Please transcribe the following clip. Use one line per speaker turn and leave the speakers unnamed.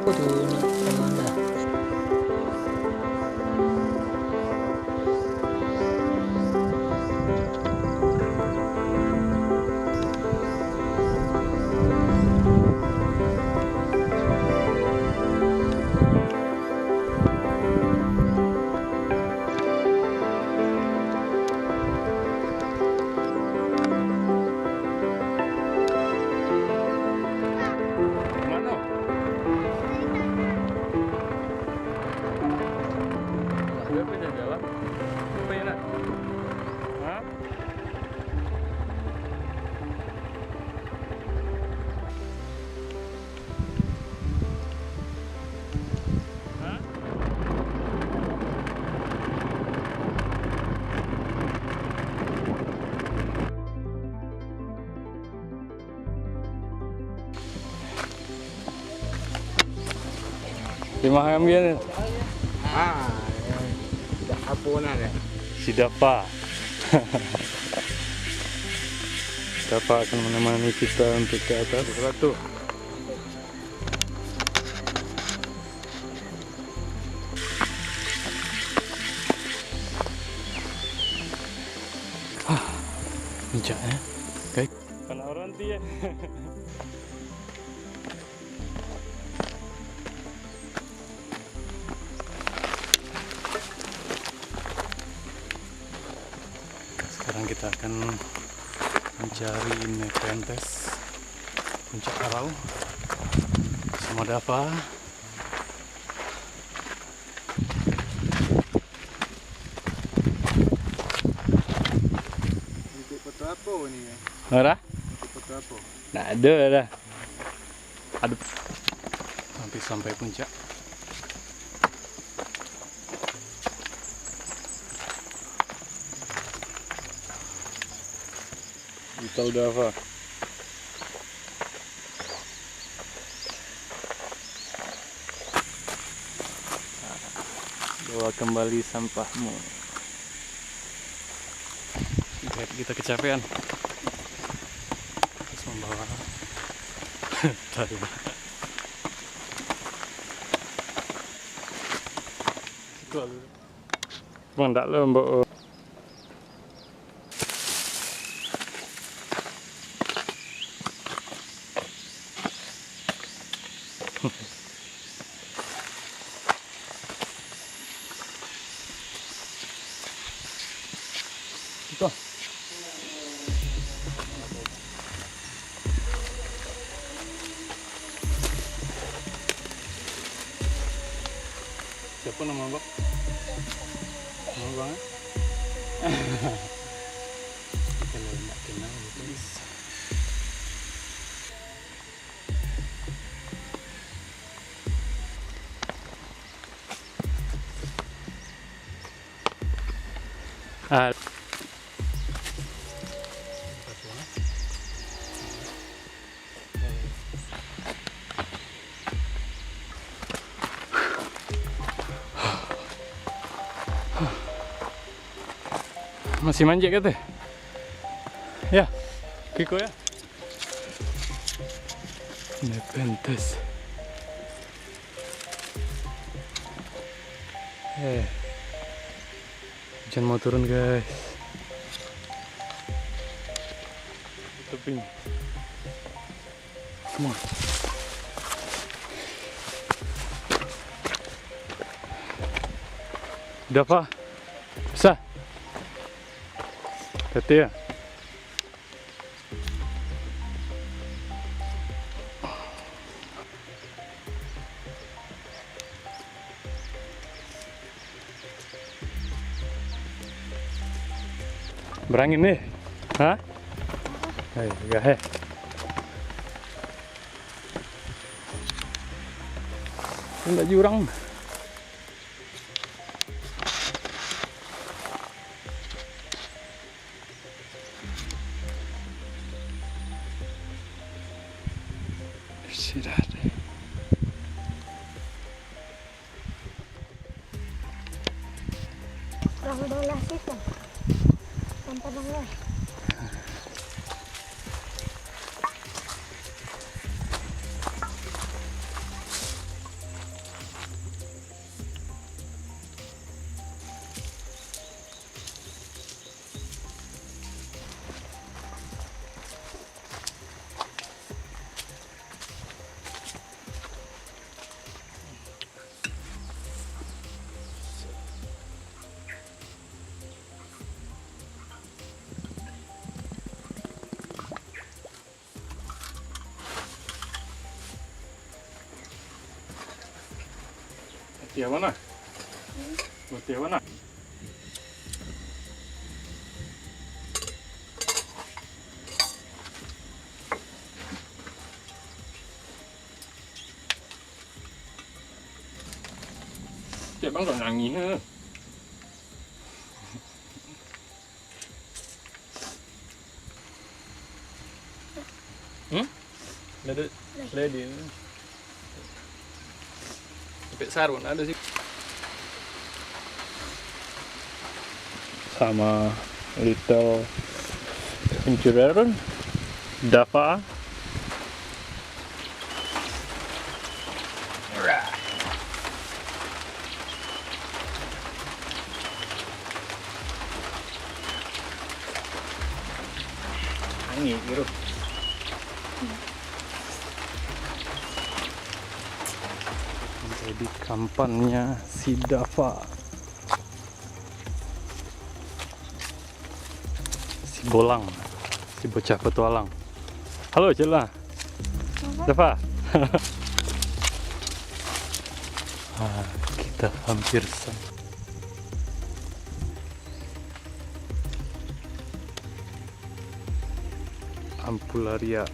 Waduh, nak kemana?
Lima ambil
Apa nak?
si Dapa. Dapa akan menemani kita untuk ke atas batu. Puncaknya, guys. Kena orang dia. Sekarang kita akan mencari Nepenthes, puncak Arau sama Dapa.
Untuk foto apa ni?
Ada?
Untuk foto apa?
Nah, ada. Aduh. Hampir sampai puncak. Little Dava. Bawa kembali sampahmu. Lihat kita kecapean. Terus membawa tadi. Bang tak lembok. Itu. Siapa nama Bang? Nama Bang? Kalau nak kenal itu bisa. Masih manjat kata? Ya, Kiko ya. Nepenthes. Hujan mau turun guys. Tebing. Come on. Udah apa? Bisa? Hati ya? Berangin nih? Hah? Hai, enggak he. Enggak jurang. Istirahat.
Perahu dolah situ. Tanpa dolah.
Buat yang mana? Buat yang mana? Cik bang tak nangis ke? Ada ready. Sampai sarung ada sih. Sama little adventurer Dava. Angin biru. Jadi kampannya si Dava, si Bolang, si bocah petualang. Halo Cila, Dava. Kita hampir sampai. Ampularia